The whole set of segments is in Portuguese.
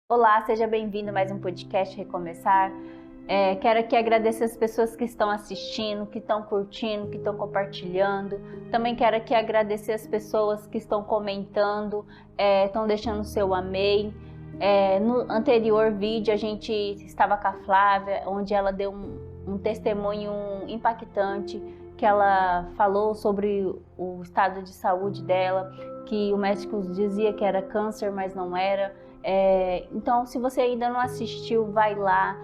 Olá, seja bem-vindo a mais um podcast Recomeçar. Quero aqui agradecer as pessoas que estão assistindo, que estão curtindo, que estão compartilhando. Também quero aqui agradecer as pessoas que estão comentando, estão deixando o seu amém. No anterior vídeo a gente estava com a Flávia, onde ela deu um testemunho impactante, que ela falou sobre o estado de saúde dela, que o médico dizia que era câncer, mas não era. Então, se você ainda não assistiu, vai lá,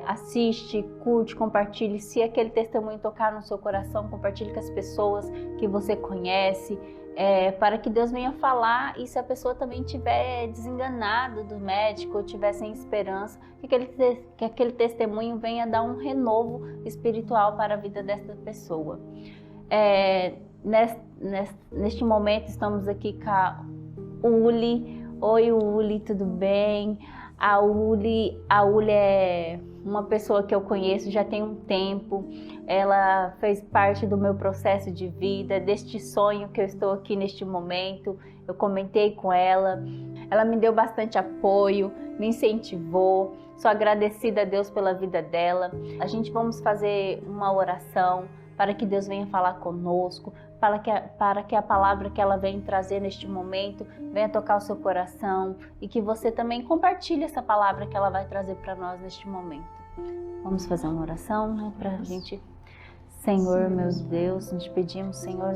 assiste, curte, compartilhe. Se aquele testemunho tocar no seu coração, compartilhe com as pessoas que você conhece, para que Deus venha falar. E se a pessoa também estiver desenganada do médico ou estiver sem esperança, que aquele testemunho venha dar um renovo espiritual para a vida dessa pessoa. Neste momento estamos aqui com a Uli. Oi, Uli, tudo bem? A Uli é uma pessoa que eu conheço já tem um tempo. Ela fez parte do meu processo de vida, deste sonho que eu estou aqui neste momento. Eu comentei com ela, ela me deu bastante apoio, me incentivou. Sou agradecida a Deus pela vida dela. A gente vamos fazer uma oração para que Deus venha falar conosco, para que a palavra que ela vem trazer neste momento venha tocar o seu coração e que você também compartilhe essa palavra que ela vai trazer para nós neste momento. Vamos fazer uma oração, né, para a gente. Senhor, meu Deus, nós pedimos, Senhor,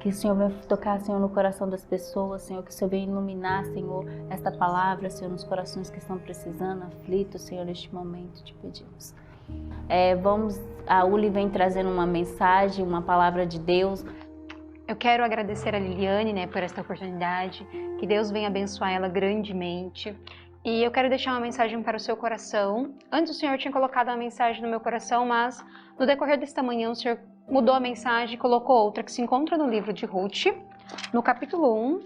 que o Senhor venha tocar, Senhor, no coração das pessoas, Senhor, que o Senhor venha iluminar, Senhor, esta palavra, Senhor, nos corações que estão precisando, aflitos, Senhor, neste momento, te pedimos. A Uli vem trazendo uma mensagem, uma palavra de Deus. Eu quero agradecer a Liliane, né, por esta oportunidade, que Deus venha abençoar ela grandemente. E eu quero deixar uma mensagem para o seu coração. Antes o Senhor tinha colocado uma mensagem no meu coração, mas no decorrer desta manhã o Senhor mudou a mensagem e colocou outra que se encontra no livro de Ruth, no capítulo 1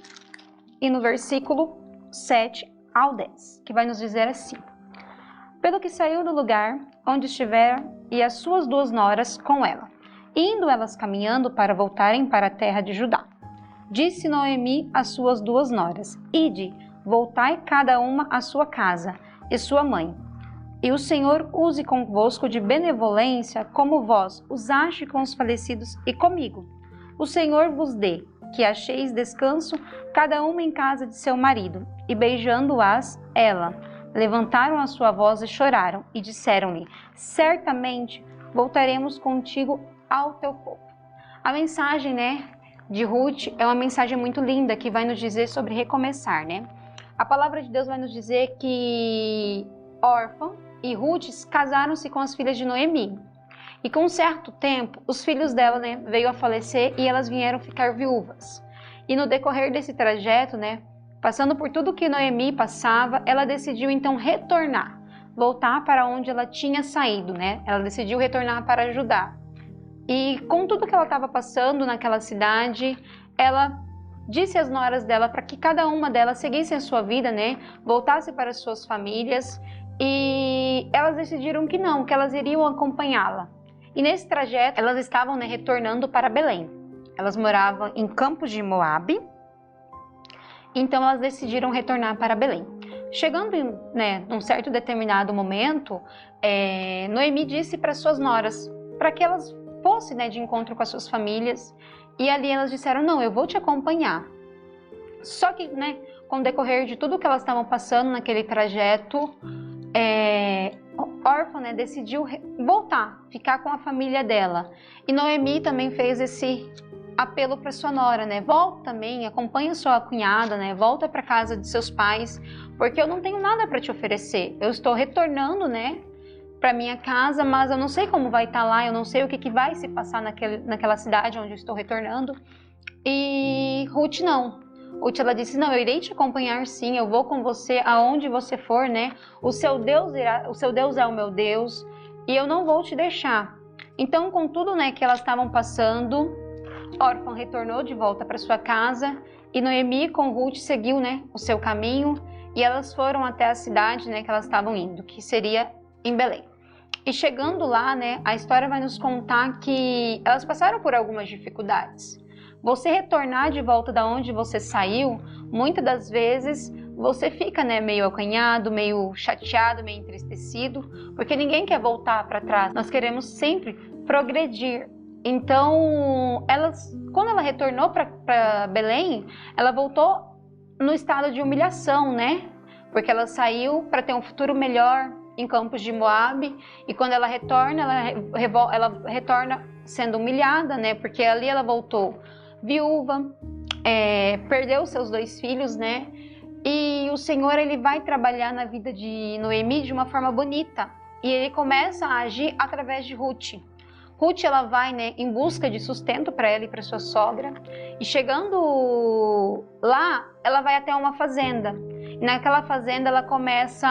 e no versículo 7 ao 10, que vai nos dizer assim: Pelo que saiu do lugar onde estiver e as suas 2 noras com ela, indo elas caminhando para voltarem para a terra de Judá. Disse Noemi às suas 2 noras: Ide, voltai cada uma à sua casa e sua mãe. E o Senhor use convosco de benevolência, como vós usaste com os falecidos e comigo. O Senhor vos dê, que acheis descanso, cada uma em casa de seu marido. E beijando-as, ela levantaram a sua voz e choraram, e disseram-lhe: Certamente voltaremos contigo ao teu povo. A mensagem, né, de Ruth é uma mensagem muito linda que vai nos dizer sobre recomeçar, né? A palavra de Deus vai nos dizer que Orfa e Ruth casaram-se com as filhas de Noemi. E com um certo tempo, os filhos dela, né, veio a falecer e elas vieram ficar viúvas. E no decorrer desse trajeto, né, passando por tudo que Noemi passava, ela decidiu então retornar, voltar para onde ela tinha saído, né? Ela decidiu retornar para Judá. E com tudo que ela estava passando naquela cidade, ela disse às noras dela para que cada uma delas seguisse a sua vida, né? Voltasse para as suas famílias. E elas decidiram que não, que elas iriam acompanhá-la. E nesse trajeto, elas estavam, né, retornando para Belém. Elas moravam em Campos de Moabe. Então elas decidiram retornar para Belém. Chegando, né, num certo determinado momento, Noemi disse para suas noras para que elas fossem, né, de encontro com as suas famílias. E ali elas disseram: não, eu vou te acompanhar. Só que, né, com o decorrer de tudo que elas estavam passando naquele trajeto, Orfa, né, decidiu voltar, ficar com a família dela. E Noemi também fez esse apelo para sua nora, né? Volta também, acompanha sua cunhada, né? Volta para casa de seus pais, porque eu não tenho nada para te oferecer. Eu estou retornando, né, para minha casa, mas eu não sei como vai estar lá, eu não sei o que vai se passar naquela cidade onde eu estou retornando. E Ruth não. Ruth, ela disse: não, eu irei te acompanhar sim, eu vou com você aonde você for, né? O seu Deus é o meu Deus e eu não vou te deixar. Então, com tudo, né, que elas estavam passando, Orfa retornou de volta para sua casa e Noemi com Ruth seguiu, né, o seu caminho e elas foram até a cidade, né, que elas estavam indo, que seria em Belém. E chegando lá, né, a história vai nos contar que elas passaram por algumas dificuldades. Você retornar de volta da onde você saiu, muitas das vezes você fica, né, meio acanhado, meio chateado, meio entristecido, porque ninguém quer voltar para trás. Nós queremos sempre progredir. Então, quando ela retornou para Belém, ela voltou no estado de humilhação, né? Porque ela saiu para ter um futuro melhor em Campos de Moabe, e quando ela retorna, ela retorna sendo humilhada, né? Porque ali ela voltou viúva, perdeu seus 2 filhos, né? E o Senhor, ele vai trabalhar na vida de Noemi de uma forma bonita, e ele começa a agir através de Ruth. Ruth, ela vai, né, em busca de sustento para ela e para sua sogra, e chegando lá, ela vai até uma fazenda. E naquela fazenda ela começa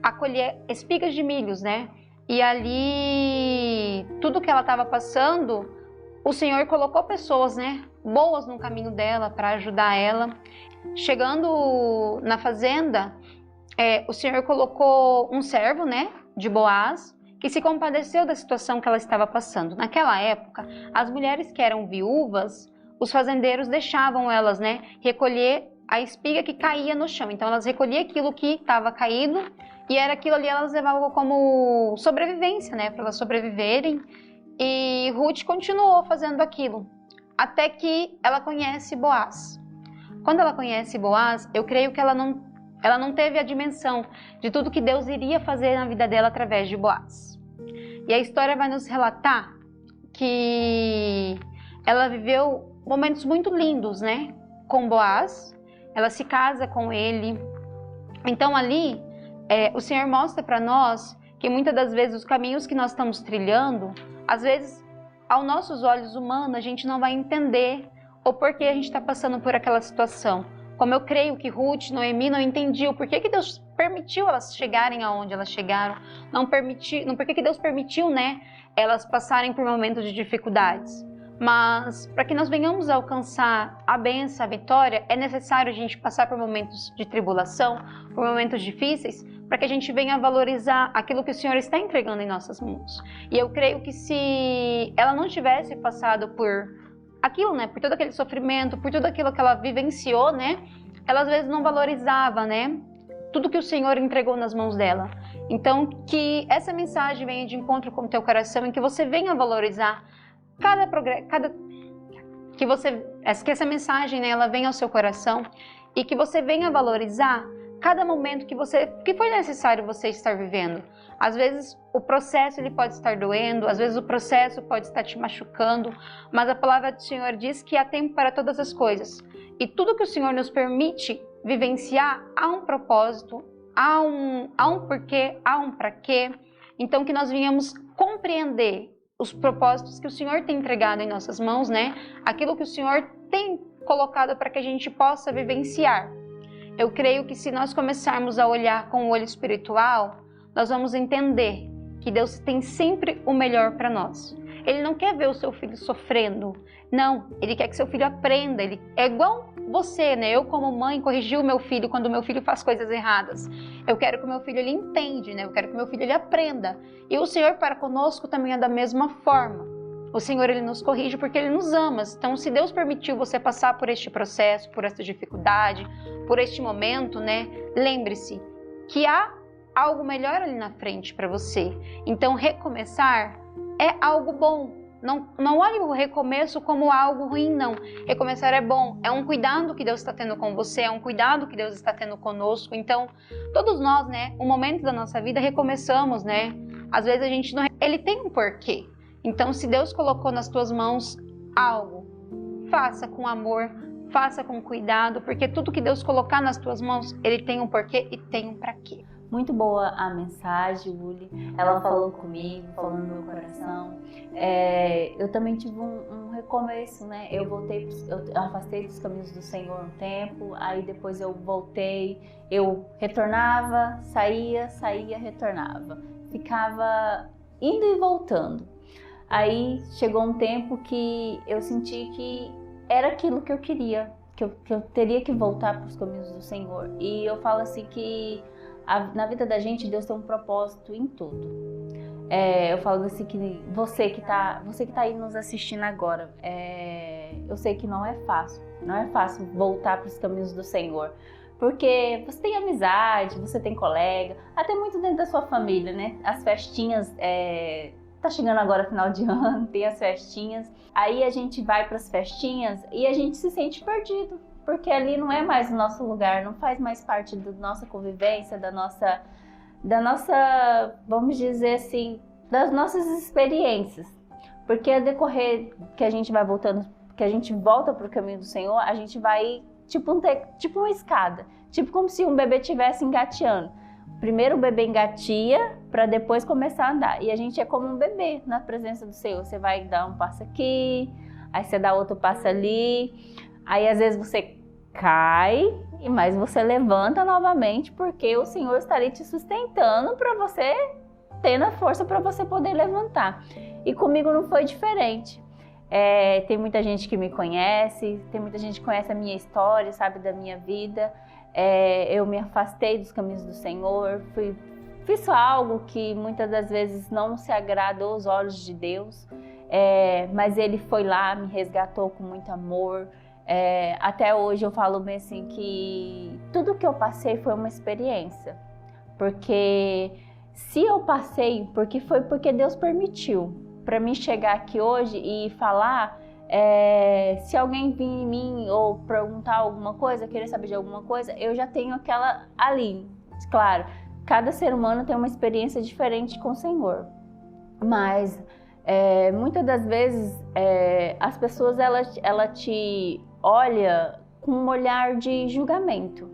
a colher espigas de milhos, né? E ali, tudo que ela estava passando, o Senhor colocou pessoas, né, boas no caminho dela para ajudar ela. Chegando na fazenda, o Senhor colocou um servo, né, de Boaz, que se compadeceu da situação que ela estava passando. Naquela época, as mulheres que eram viúvas, os fazendeiros deixavam elas, né, recolher a espiga que caía no chão. Então elas recolhiam aquilo que estava caído, e era aquilo ali, elas levavam como sobrevivência, né, para elas sobreviverem. E Ruth continuou fazendo aquilo, até que ela conhece Boaz. Quando ela conhece Boaz, eu creio que ela não teve a dimensão de tudo que Deus iria fazer na vida dela através de Boaz. E a história vai nos relatar que ela viveu momentos muito lindos, né, com Boaz. Ela se casa com ele. Então ali, o Senhor mostra para nós que muitas das vezes os caminhos que nós estamos trilhando, às vezes, aos nossos olhos humanos, a gente não vai entender o porquê a gente está passando por aquela situação. Como eu creio que Ruth, Noemi não entendiam por que Deus permitiu elas chegarem aonde elas chegaram, por que Deus permitiu, né, elas passarem por momentos de dificuldades. Mas para que nós venhamos a alcançar a bênção, a vitória, é necessário a gente passar por momentos de tribulação, por momentos difíceis, para que a gente venha valorizar aquilo que o Senhor está entregando em nossas mãos. E eu creio que se ela não tivesse passado por aquilo, né, por todo aquele sofrimento, por tudo aquilo que ela vivenciou, né, ela às vezes não valorizava, né, tudo que o Senhor entregou nas mãos dela. Então, que essa mensagem venha de encontro com o teu coração, e que você venha valorizar que essa mensagem, né, ela venha ao seu coração, e que você venha valorizar cada momento que foi necessário você estar vivendo. Às vezes o processo ele pode estar doendo, às vezes o processo pode estar te machucando, mas a palavra do Senhor diz que há tempo para todas as coisas. E tudo que o Senhor nos permite vivenciar, há um propósito, há um porquê, há um para quê. Então que nós venhamos compreender os propósitos que o Senhor tem entregado em nossas mãos, né? Aquilo que o Senhor tem colocado para que a gente possa vivenciar. Eu creio que se nós começarmos a olhar com o olho espiritual, nós vamos entender que Deus tem sempre o melhor para nós. Ele não quer ver o seu filho sofrendo, não. Ele quer que seu filho aprenda. Ele é igual você, né? Eu como mãe corrigi o meu filho quando o meu filho faz coisas erradas. Eu quero que o meu filho ele entende, né? Eu quero que o meu filho ele aprenda. E o Senhor para conosco também é da mesma forma. O Senhor ele nos corrige porque Ele nos ama. Então, se Deus permitiu você passar por este processo, por esta dificuldade, por este momento, né? Lembre-se que há algo melhor ali na frente para você. Então, recomeçar é algo bom. Não olhe o recomeço como algo ruim, não. Recomeçar é bom. É um cuidado que Deus está tendo com você, é um cuidado que Deus está tendo conosco. Então, todos nós, né? Um momento da nossa vida recomeçamos, né? Às vezes a gente não... Ele tem um porquê. Então, se Deus colocou nas tuas mãos algo, faça com amor, faça com cuidado, porque tudo que Deus colocar nas tuas mãos, Ele tem um porquê e tem um para quê. Muito boa a mensagem, Uli. Ela falou comigo, falou no meu coração. Eu também tive um recomeço, né? Eu afastei dos caminhos do Senhor um tempo, aí depois eu voltei, eu retornava, saía, retornava. Ficava indo e voltando. Aí chegou um tempo que eu senti que era aquilo que eu queria, que eu teria que voltar para os caminhos do Senhor. E eu falo assim que na vida da gente Deus tem um propósito em tudo. Eu falo assim que você que tá aí nos assistindo agora, eu sei que não é fácil voltar para os caminhos do Senhor. Porque você tem amizade, você tem colega, até muito dentro da sua família, né? As festinhas, tá chegando agora final de ano, tem as festinhas. Aí a gente vai para as festinhas e a gente se sente perdido, porque ali não é mais o nosso lugar, não faz mais parte da nossa convivência, da nossa, vamos dizer assim, das nossas experiências. Porque a decorrer que a gente vai voltando, que a gente volta para o caminho do Senhor, a gente vai tipo uma escada, tipo como se um bebê estivesse engateando. Primeiro o bebê engatia para depois começar a andar. E a gente é como um bebê na presença do Senhor. Você vai dar um passo aqui, aí você dá outro passo ali. Aí às vezes você cai, mas você levanta novamente porque o Senhor está ali te sustentando para você ter a força para você poder levantar. E comigo não foi diferente. Tem muita gente que me conhece, tem muita gente que conhece a minha história, sabe da minha vida. Eu me afastei dos caminhos do Senhor, fiz algo que muitas das vezes não se agradou aos olhos de Deus, mas Ele foi lá, me resgatou com muito amor. Até hoje eu falo bem assim que tudo que eu passei foi uma experiência, porque se eu passei, foi porque Deus permitiu para mim chegar aqui hoje e falar. Se alguém vir em mim ou perguntar alguma coisa, querer saber de alguma coisa, eu já tenho aquela ali. Claro, cada ser humano tem uma experiência diferente com o Senhor, mas muitas das vezes as pessoas ela te olha com um olhar de julgamento.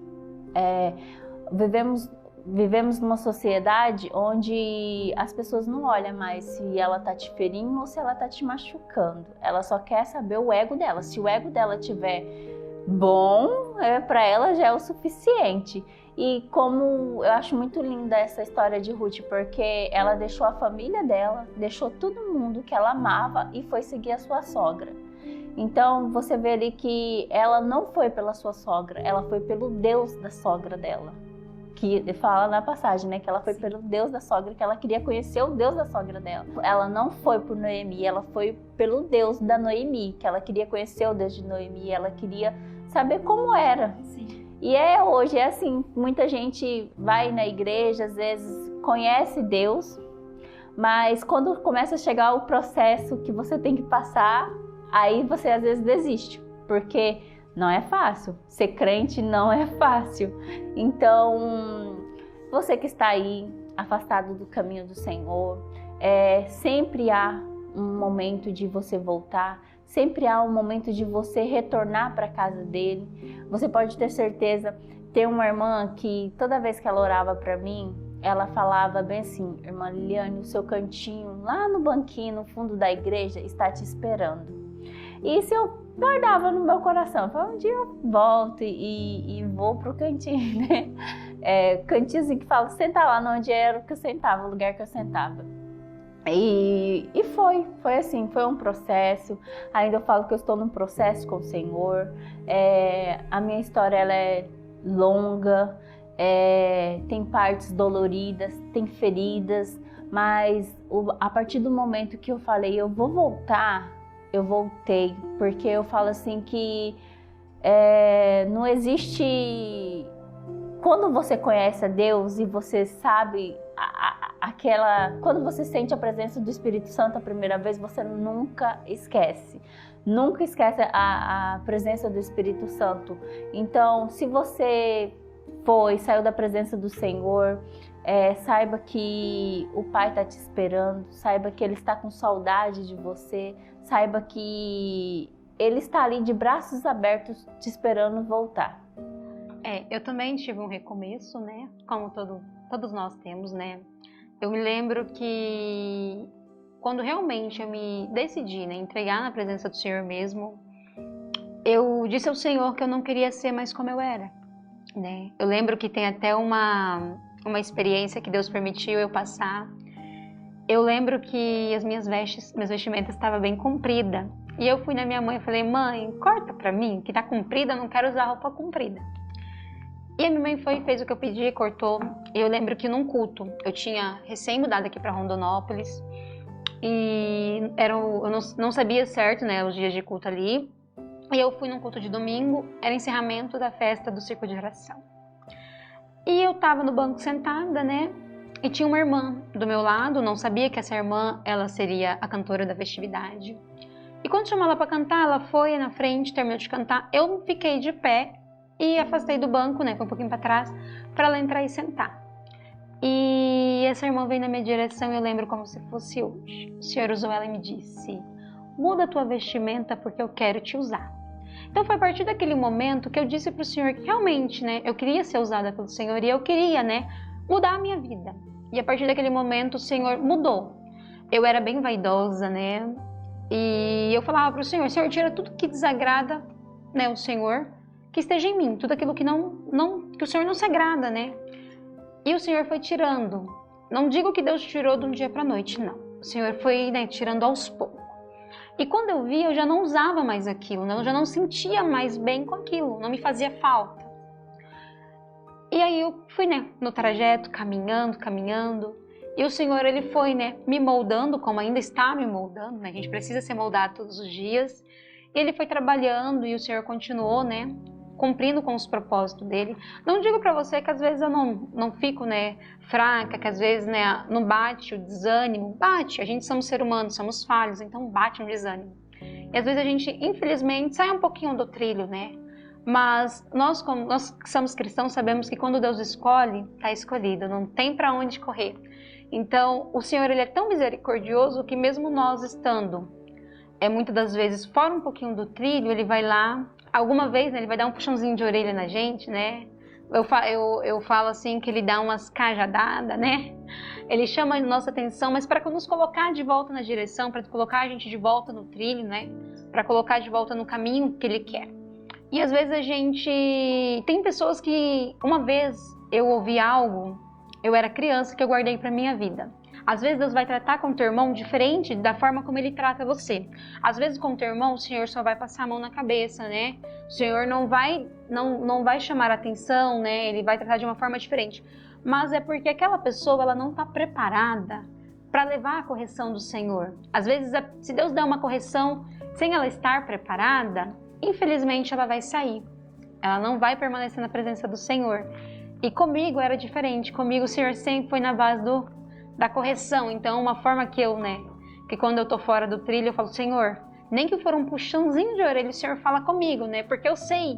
Vivemos numa sociedade onde as pessoas não olham mais se ela tá te ferindo ou se ela tá te machucando. Ela só quer saber o ego dela. Se o ego dela tiver bom, para ela já é o suficiente. E como eu acho muito linda essa história de Ruth, porque ela deixou a família dela, deixou todo mundo que ela amava e foi seguir a sua sogra. Então você vê ali que ela não foi pela sua sogra, ela foi pelo Deus da sogra dela. Que fala na passagem, né, que ela foi pelo Deus da sogra, que ela queria conhecer o Deus da sogra dela. Ela não foi por Noemi, ela foi pelo Deus da Noemi, que ela queria conhecer o Deus de Noemi, ela queria saber como era. Sim. E hoje é assim, muita gente vai na igreja, às vezes conhece Deus, mas quando começa a chegar o processo que você tem que passar, aí você às vezes desiste, porque não é fácil, ser crente não é fácil. Então, você que está aí, afastado do caminho do Senhor, sempre há um momento de você voltar, sempre há um momento de você retornar para a casa dele. Você pode ter certeza, tem uma irmã que toda vez que ela orava para mim, ela falava bem assim: irmã Liliane, o seu cantinho lá no banquinho, no fundo da igreja, está te esperando. E isso eu guardava no meu coração. Eu falava, um dia eu volto e vou pro cantinho, né? Cantinho assim que fala, senta lá onde era que eu sentava, o lugar que eu sentava. E foi assim, foi um processo. Ainda eu falo que eu estou num processo com o Senhor. A minha história ela é longa, tem partes doloridas, tem feridas, mas a partir do momento que eu falei, eu vou voltar, eu voltei, porque eu falo assim que não existe. Quando você conhece a Deus e você sabe quando você sente a presença do Espírito Santo a primeira vez, você nunca esquece. Nunca esquece a presença do Espírito Santo. Então, se você saiu da presença do Senhor, saiba que o Pai está te esperando, saiba que Ele está com saudade de você, saiba que Ele está ali de braços abertos te esperando voltar. Eu também tive um recomeço, né? Como todos nós temos, né? Eu me lembro que quando realmente eu me decidi, né, entregar na presença do Senhor mesmo, eu disse ao Senhor que eu não queria ser mais como eu era, né? Eu lembro que tem até uma experiência que Deus permitiu eu passar. Eu lembro que as minhas vestimentas estavam bem compridas. E eu fui na minha mãe e falei, mãe, corta pra mim, que tá comprida, eu não quero usar roupa comprida. E a minha mãe foi e fez o que eu pedi, cortou. E eu lembro que num culto, eu tinha recém mudado aqui pra Rondonópolis. E eu não sabia certo, né, os dias de culto ali. E eu fui num culto de domingo, era encerramento da festa do Circo de Oração. E eu estava no banco sentada, né? E tinha uma irmã do meu lado, não sabia que essa irmã, ela seria a cantora da festividade. E quando chamou ela para cantar, ela foi na frente, terminou de cantar. Eu fiquei de pé e afastei do banco, né? Foi um pouquinho para trás, para ela entrar e sentar. E essa irmã veio na minha direção e eu lembro como se fosse hoje. O Senhor usou ela e me disse: muda a tua vestimenta porque eu quero te usar. Então foi a partir daquele momento que eu disse para o Senhor que realmente, né? Eu queria ser usada pelo Senhor e eu queria, né? Mudar a minha vida. E a partir daquele momento o Senhor mudou. Eu era bem vaidosa, né? E eu falava para o Senhor: Senhor, tira tudo que desagrada, né, o Senhor, que esteja em mim, tudo aquilo que que o Senhor não se agrada, né? E o Senhor foi tirando. Não digo que Deus tirou de um dia para a noite, não. O Senhor foi, né, tirando aos poucos. E quando eu vi, eu já não usava mais aquilo, né? Eu já não sentia mais bem com aquilo, não me fazia falta. E aí eu fui, né, no trajeto, caminhando. E o Senhor, Ele foi, né, me moldando, como ainda está me moldando, né? A gente precisa ser moldado todos os dias. E Ele foi trabalhando e o Senhor continuou, né, cumprindo com os propósitos dele. Não digo para você que às vezes eu não fico, né, fraca, que às vezes, né, não bate o desânimo. Bate, a gente somos seres humanos, somos falhos, então bate um desânimo. E às vezes a gente, infelizmente, sai um pouquinho do trilho, né? Mas nós que somos cristãos, sabemos que quando Deus escolhe, está escolhido, não tem para onde correr. Então, o Senhor, Ele é tão misericordioso que mesmo nós estando, muitas das vezes, fora um pouquinho do trilho, Ele vai lá, alguma vez, né, Ele vai dar um puxãozinho de orelha na gente, né? Eu falo assim que Ele dá umas cajadadas, né? Ele chama a nossa atenção, mas para nos colocar de volta na direção, para colocar a gente de volta no trilho, né? Para colocar de volta no caminho que Ele quer. E às vezes a gente... Tem pessoas que... Uma vez eu ouvi algo, eu era criança, que eu guardei para minha vida. Às vezes Deus vai tratar com o teu irmão diferente da forma como Ele trata você. Às vezes com o teu irmão o Senhor só vai passar a mão na cabeça, né? O Senhor não vai chamar a atenção, né? Ele vai tratar de uma forma diferente. Mas é porque aquela pessoa, ela não está preparada para levar a correção do Senhor. Às vezes, se Deus der uma correção sem ela estar preparada, infelizmente ela vai sair. Ela não vai permanecer na presença do Senhor. E comigo era diferente. Comigo o Senhor sempre foi na base da correção. Então, uma forma que eu, né, que quando eu tô fora do trilho, eu falo: Senhor, nem que for um puxãozinho de orelha, o Senhor fala comigo, né? Porque eu sei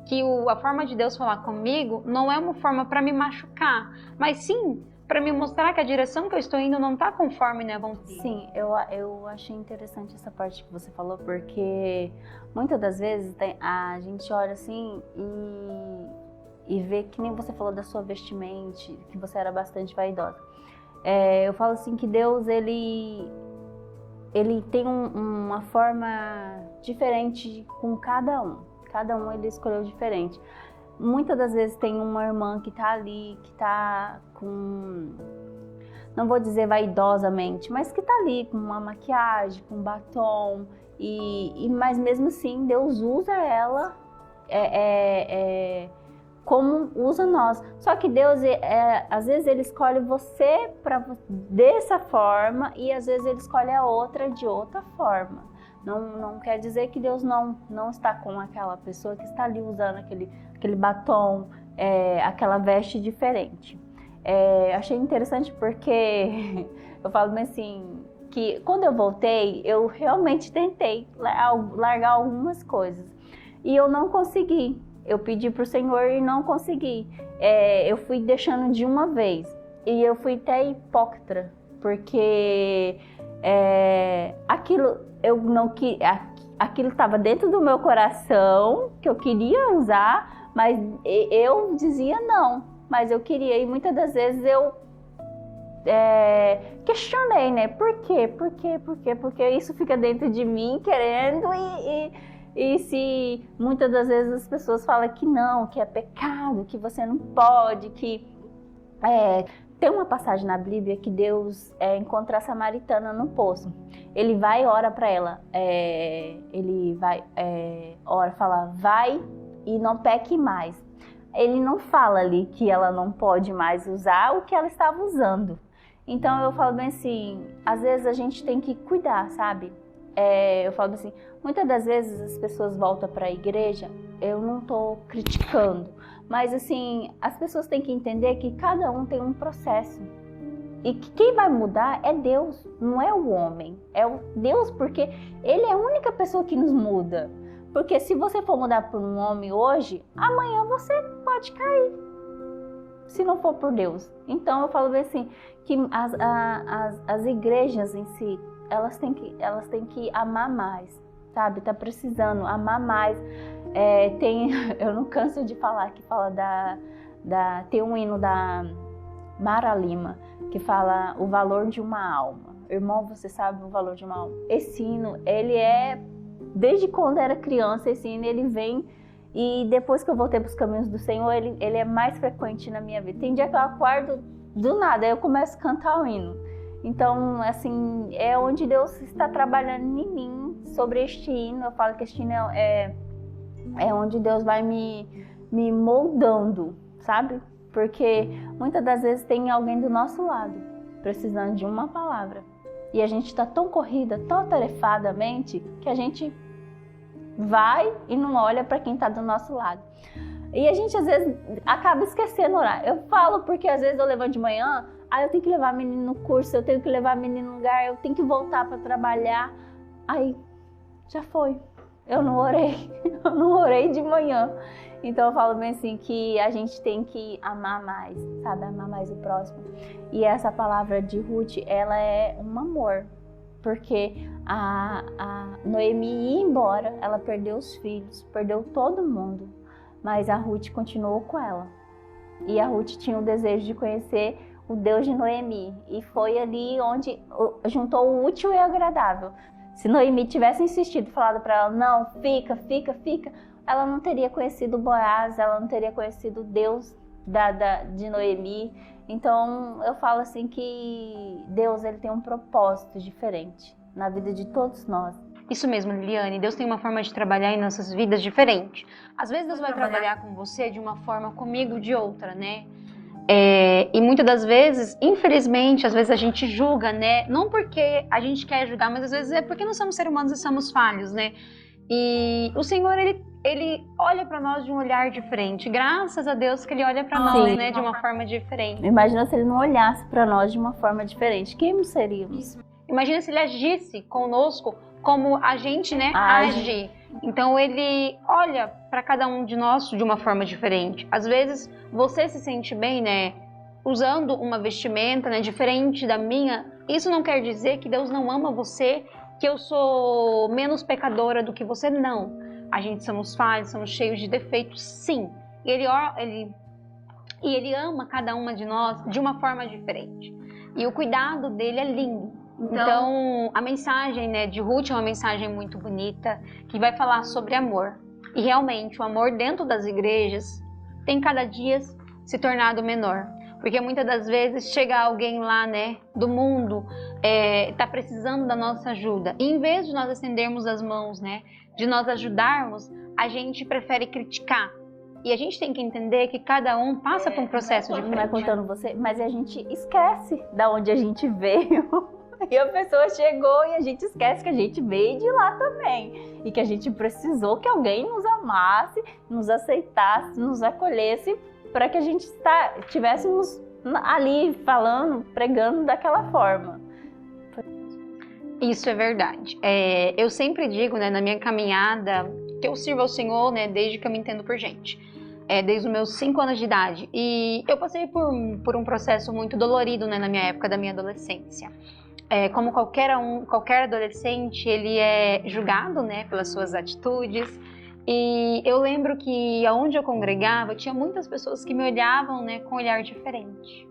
que a forma de Deus falar comigo não é uma forma para me machucar, mas sim para me mostrar que a direção que eu estou indo não está conforme, né, a vontade. Sim, eu achei interessante essa parte que você falou, porque muitas das vezes a gente olha assim e vê, que nem você falou da sua vestimenta, que você era bastante vaidosa. Eu falo assim que Deus, ele tem uma forma diferente com cada um. Cada um Ele escolheu diferente. Muitas das vezes tem uma irmã que tá ali, que tá com... Não vou dizer vaidosamente, mas que tá ali com uma maquiagem, com um batom. Mas mesmo assim, Deus usa ela como usa nós. Só que Deus, às vezes Ele escolhe você dessa forma e às vezes Ele escolhe a outra de outra forma. Não quer dizer que Deus não está com aquela pessoa que está ali usando aquele batom, aquela veste diferente. Achei interessante porque eu falo bem assim, que quando eu voltei, eu realmente tentei largar algumas coisas e eu não consegui. Eu pedi para o Senhor e não consegui. Eu fui deixando de uma vez e eu fui até hipócrita, porque aquilo estava dentro do meu coração, que eu queria usar, mas eu dizia não, mas eu queria. E muitas das vezes eu questionei, né? Por quê? Porque isso fica dentro de mim querendo e se muitas das vezes as pessoas falam que não, que é pecado, que você não pode, que... Tem uma passagem na Bíblia que Deus encontra a samaritana no poço. Ele vai e ora para ela. Ele vai, ora, fala: vai e não peque mais. Ele não fala ali que ela não pode mais usar o que ela estava usando. Então eu falo bem assim, às vezes a gente tem que cuidar, sabe? Eu falo assim, muitas das vezes as pessoas voltam para a igreja, eu não estou criticando, Mas assim, as pessoas têm que entender que cada um tem um processo. E que quem vai mudar é Deus, não é o homem. É o Deus, porque Ele é a única pessoa que nos muda. Porque se você for mudar por um homem hoje, amanhã você pode cair. Se não for por Deus. Então eu falo bem assim, que as igrejas em si, elas têm que amar mais, sabe? Tá precisando amar mais. Eu não canso de falar, que fala tem um hino da Mara Lima, que fala o valor de uma alma. Irmão, você sabe o valor de uma alma? Esse hino, ele é, desde quando era criança, esse hino, ele vem, e depois que eu voltei para os caminhos do Senhor, ele é mais frequente na minha vida. Tem dia que eu acordo do nada, aí eu começo a cantar o hino. Então, assim, é onde Deus está trabalhando em mim sobre este hino. Eu falo que este hino é onde Deus vai me moldando, sabe? Porque muitas das vezes tem alguém do nosso lado precisando de uma palavra. E a gente está tão corrida, tão atarefadamente, que a gente vai e não olha para quem está do nosso lado. E a gente às vezes acaba esquecendo orar. Eu falo porque às vezes eu levanto de manhã, eu tenho que levar a menina no curso, eu tenho que levar a menina no lugar, eu tenho que voltar para trabalhar. Aí já foi. Eu não orei de manhã. Então eu falo bem assim que a gente tem que amar mais, sabe? Amar mais o próximo. E essa palavra de Ruth, ela é um amor. Porque a Noemi ia embora, ela perdeu os filhos, perdeu todo mundo. Mas a Ruth continuou com ela. E a Ruth tinha o desejo de conhecer o Deus de Noemi. E foi ali onde juntou o útil e o agradável. Se Noemi tivesse insistido, falado para ela, não, fica, ela não teria conhecido Boaz, ela não teria conhecido o Deus de Noemi. Então eu falo assim que Deus, ele tem um propósito diferente na vida de todos nós. Isso mesmo, Liliane, Deus tem uma forma de trabalhar em nossas vidas diferente. Às vezes Deus vai trabalhar com você de uma forma, comigo de outra, né? E muitas das vezes, infelizmente, às vezes a gente julga, né? Não porque a gente quer julgar, mas às vezes é porque nós somos seres humanos e somos falhos, né? E o Senhor, ele olha para nós de um olhar diferente. Graças a Deus que Ele olha para nós, né, de uma forma diferente. Imagina se Ele não olhasse para nós de uma forma diferente. Quem seríamos? Imagina se Ele agisse conosco como a gente, né, age. Então Ele olha para cada um de nós de uma forma diferente. Às vezes você se sente bem, né, usando uma vestimenta, né, diferente da minha. Isso não quer dizer que Deus não ama você, que eu sou menos pecadora do que você, não. A gente somos falhos, somos cheios de defeitos, sim. E ele ama cada uma de nós de uma forma diferente. E o cuidado dele é lindo. Então a mensagem, né, de Ruth é uma mensagem muito bonita, que vai falar sobre amor. E realmente o amor dentro das igrejas tem cada dia se tornado menor. Porque muitas das vezes chega alguém lá, né, do mundo, tá precisando da nossa ajuda. E em vez de nós estendermos as mãos, né, de nós ajudarmos, a gente prefere criticar. E a gente tem que entender que cada um passa por um processo diferente. Não é contando você, mas a gente esquece da onde a gente veio. E a pessoa chegou e a gente esquece que a gente veio de lá também. E que a gente precisou que alguém nos amasse, nos aceitasse, nos acolhesse, para que a gente estivéssemos ali falando, pregando daquela forma. Isso é verdade. Eu sempre digo, né, na minha caminhada, que eu sirvo ao Senhor, né, desde que eu me entendo por gente. Desde os meus 5 anos de idade. E eu passei por um processo muito dolorido, né, na minha época da minha adolescência. Como qualquer adolescente, ele é julgado, né, pelas suas atitudes. E eu lembro que aonde eu congregava, tinha muitas pessoas que me olhavam, né, com um olhar diferente.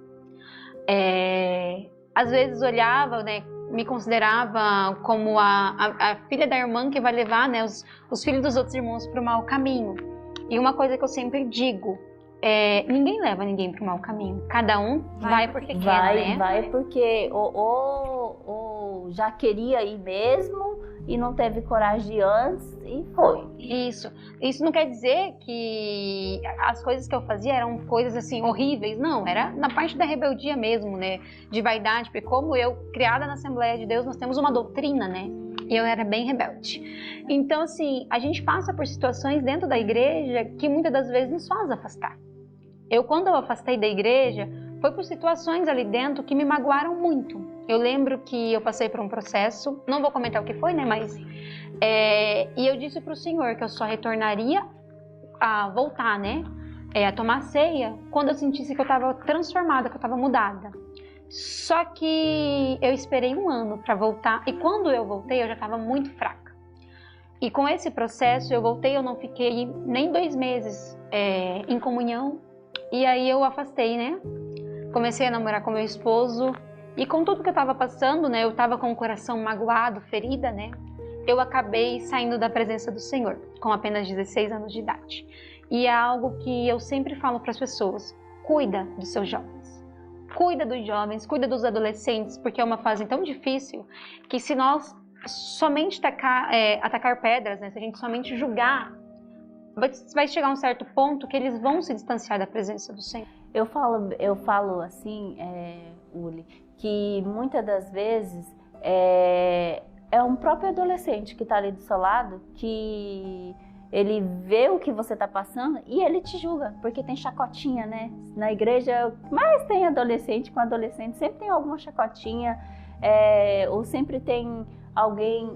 Às vezes olhava, né, me considerava como a filha da irmã que vai levar, né, os filhos dos outros irmãos para o mau caminho. E uma coisa que eu sempre digo, ninguém leva ninguém para o mau caminho. Cada um vai porque quer, né? Vai porque ou já queria ir mesmo e não teve coragem antes e foi. Isso não quer dizer que as coisas que eu fazia eram coisas assim horríveis, não, era na parte da rebeldia mesmo, né, de vaidade, porque como eu, criada na Assembleia de Deus, nós temos uma doutrina, né, E eu era bem rebelde. Então, assim, a gente passa por situações dentro da igreja que muitas das vezes nos faz afastar. Quando eu afastei da igreja, foi por situações ali dentro que me magoaram muito. Eu lembro que eu passei por um processo, não vou comentar o que foi, né, mas... e eu disse pro Senhor que eu só retornaria a voltar, né, a tomar ceia, quando eu sentisse que eu estava transformada, que eu estava mudada. Só que eu esperei 1 ano para voltar, e quando eu voltei, eu já estava muito fraca. E com esse processo, eu voltei, eu não fiquei nem 2 meses em comunhão, e aí eu afastei, né? Comecei a namorar com meu esposo, e com tudo que eu estava passando, né? Eu estava com o coração magoado, ferida, né? Eu acabei saindo da presença do Senhor, com apenas 16 anos de idade. E é algo que eu sempre falo para as pessoas: cuida dos seus jovens. Cuida dos jovens, cuida dos adolescentes, porque é uma fase tão difícil que se nós somente atacar pedras, né? Se a gente somente julgar, vai chegar a um certo ponto que eles vão se distanciar da presença do Senhor. Eu falo assim, Uli, que muitas das vezes é um próprio adolescente que está ali do seu lado, que ele vê o que você está passando e ele te julga, porque tem chacotinha, né? Na igreja, mais tem adolescente com adolescente, sempre tem alguma chacotinha, ou sempre tem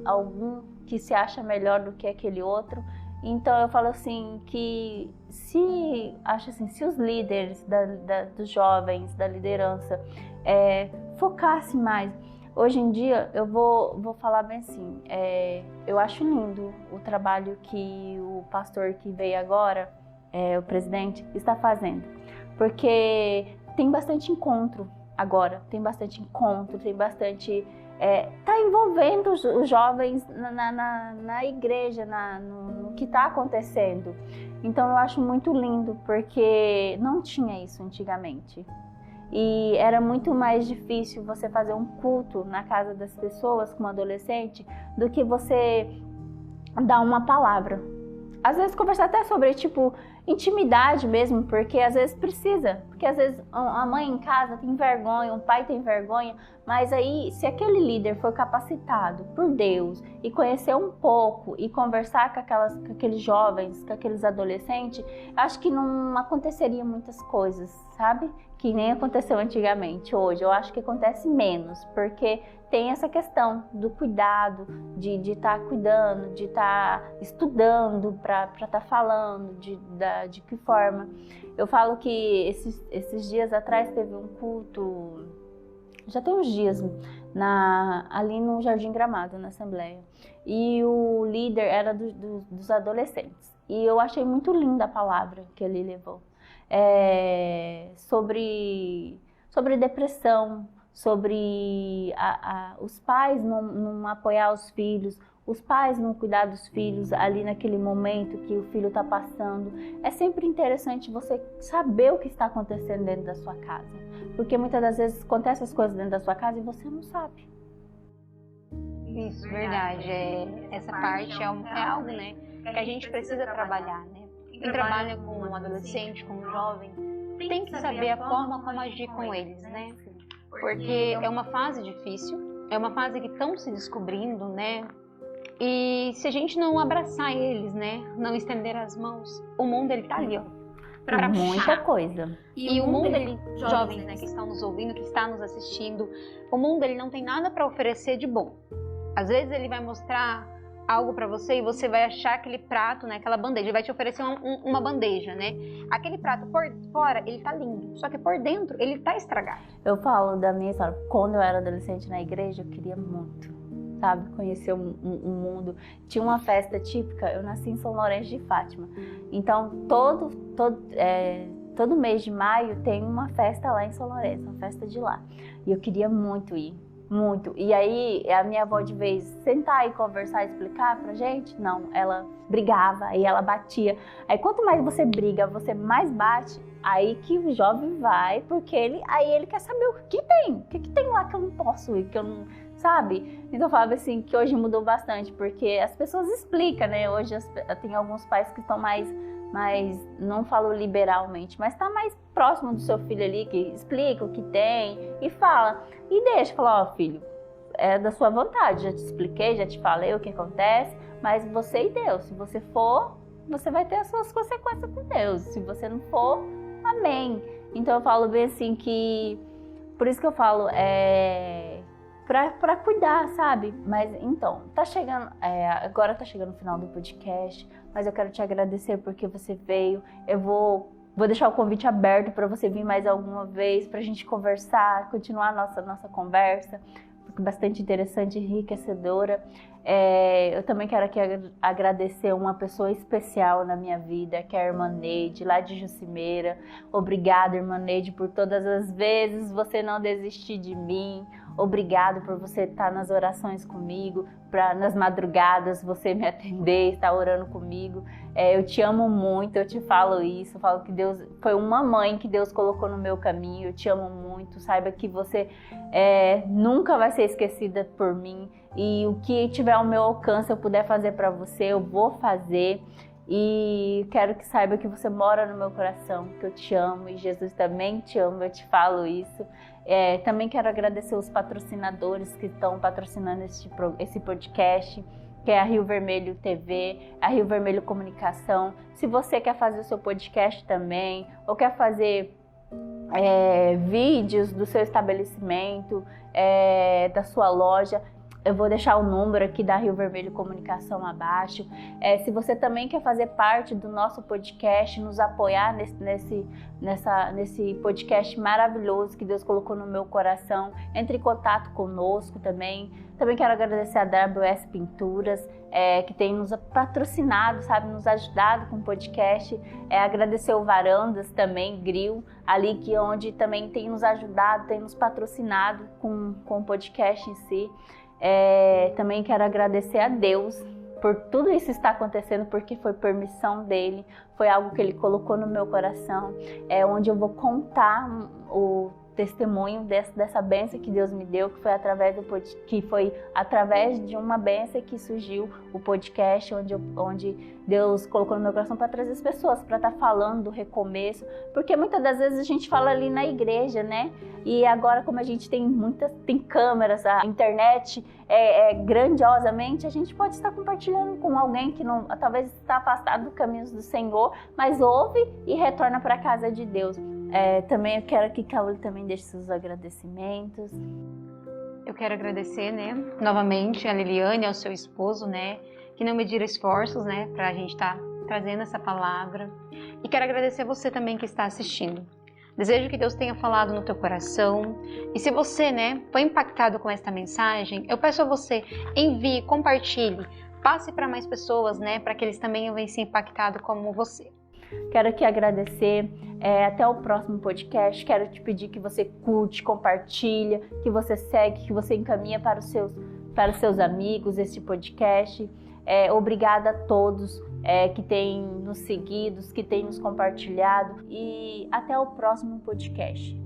algum que se acha melhor do que aquele outro. Então eu falo assim, que se os líderes dos jovens, da liderança, focassem mais. Hoje em dia, eu vou falar bem assim, eu acho lindo o trabalho que o pastor que veio agora, o presidente, está fazendo. Porque tem bastante encontro agora, tem bastante, tá envolvendo os jovens na igreja, no que está acontecendo. Então eu acho muito lindo, porque não tinha isso antigamente. E era muito mais difícil você fazer um culto na casa das pessoas como adolescente do que você dar uma palavra. Às vezes conversar até sobre, intimidade mesmo, porque às vezes precisa. Porque às vezes a mãe em casa tem vergonha, o pai tem vergonha, mas aí se aquele líder for capacitado por Deus e conhecer um pouco e conversar com aqueles jovens, com aqueles adolescentes, acho que não aconteceria muitas coisas, sabe? Que nem aconteceu antigamente. Hoje eu acho que acontece menos, porque tem essa questão do cuidado, de estar cuidando, de estar estudando para estar falando, de que forma. Eu falo que esses dias atrás teve um culto, já tem uns dias, ali no Jardim Gramado, na Assembleia. E o líder era dos adolescentes. E eu achei muito linda a palavra que ele levou. Sobre depressão, sobre os pais não apoiar os filhos, os pais não cuidar dos filhos ali naquele momento que o filho está passando. É sempre interessante você saber o que está acontecendo dentro da sua casa, porque muitas das vezes acontecem as coisas dentro da sua casa e você não sabe. Isso, verdade. Essa parte é algo, né, que a gente precisa trabalhar, né? Quem trabalha com um adolescente, com um jovem, tem que saber a forma como agir com eles, né? Porque é uma fase difícil, é uma fase que estão se descobrindo, né? E se a gente não abraçar eles, né? Não estender as mãos, o mundo ele tá ali, ó. Pra muita coisa. E o mundo, jovens, né, que estão nos ouvindo, que estão nos assistindo, o mundo ele não tem nada para oferecer de bom. Às vezes ele vai mostrar algo para você e você vai achar aquele prato, né, aquela bandeja, ele vai te oferecer uma bandeja, né? Aquele prato por fora, ele tá lindo, só que por dentro ele tá estragado. Eu falo da minha história, quando eu era adolescente na igreja, eu queria muito, sabe, conhecer um mundo. Tinha uma festa típica, eu nasci em São Lourenço de Fátima, então todo mês de maio tem uma festa lá em São Lourenço, uma festa de lá, e eu queria muito ir. Muito. E aí, a minha avó, de vez sentar e conversar, explicar pra gente, não, ela brigava e ela batia. Aí, quanto mais você briga, você mais bate, aí que o jovem vai, porque ele quer saber o que tem lá que eu não posso ir, que eu não, sabe? Então, eu falava assim, que hoje mudou bastante, porque as pessoas explicam, né? Hoje tem alguns pais que estão mais, não falo liberalmente, mas tá mais próximo do seu filho ali, que explica o que tem e fala. E deixa, fala, ó, filho, é da sua vontade. Já te expliquei, já te falei o que acontece, mas você e Deus. Se você for, você vai ter as suas consequências com Deus. Se você não for, amém. Então eu falo bem assim que... Por isso que eu falo, pra cuidar, sabe? Mas então, tá chegando... agora tá chegando o final do podcast, mas eu quero te agradecer porque você veio. Eu vou deixar o convite aberto para você vir mais alguma vez, pra gente conversar, continuar a nossa conversa. Bastante interessante, enriquecedora. Eu também quero aqui agradecer uma pessoa especial na minha vida, que é a irmã Neide, lá de Jucimeira. Obrigada, irmã Neide, por todas as vezes você não desistir de mim. Obrigado por você estar nas orações comigo, nas madrugadas você me atender, estar orando comigo. Eu te amo muito, eu te falo isso, eu falo que Deus foi uma mãe que Deus colocou no meu caminho. Eu te amo muito, saiba que você nunca vai ser esquecida por mim, e o que tiver ao meu alcance eu puder fazer para você, eu vou fazer. E quero que saiba que você mora no meu coração, que eu te amo e Jesus também te ama, eu te falo isso. Também quero agradecer os patrocinadores que estão patrocinando esse podcast, que é a Rio Vermelho TV, a Rio Vermelho Comunicação. Se você quer fazer o seu podcast também, ou quer fazer vídeos do seu estabelecimento, da sua loja, eu vou deixar o número aqui da Rio Vermelho Comunicação abaixo. Se você também quer fazer parte do nosso podcast, nos apoiar nesse podcast maravilhoso que Deus colocou no meu coração, entre em contato conosco também. Também quero agradecer a WS Pinturas, que tem nos patrocinado, sabe, nos ajudado com o podcast. Agradecer o Varandas também, Grill, ali onde também tem nos ajudado, tem nos patrocinado com o podcast em si. Também quero agradecer a Deus por tudo isso estar acontecendo, porque foi permissão dele, foi algo que ele colocou no meu coração, onde eu vou contar o testemunho dessa bênção que Deus me deu, que foi através de uma bênção que surgiu o podcast, onde Deus colocou no meu coração para trazer as pessoas, para estar falando do recomeço, porque muitas das vezes a gente fala ali na igreja, né? E agora, como a gente tem câmeras, a internet grandiosamente, a gente pode estar compartilhando com alguém que talvez está afastado dos caminhos do Senhor, mas ouve e retorna para a casa de Deus. Também eu quero que Caule também deixe seus agradecimentos. Eu quero agradecer, né, novamente a Liliane, ao seu esposo, né, que não mediram esforços, né, para a gente estar trazendo essa palavra. E quero agradecer a você também que está assistindo. Desejo que Deus tenha falado no teu coração. E se você, né, foi impactado com esta mensagem, eu peço a você, envie, compartilhe, passe para mais pessoas, né, para que eles também venham ser impactados como você. Quero aqui agradecer, até o próximo podcast. Quero te pedir que você curte, compartilha, que você segue, que você encaminha para os seus amigos este podcast. Obrigada a todos que têm nos seguido, que têm nos compartilhado, e até o próximo podcast.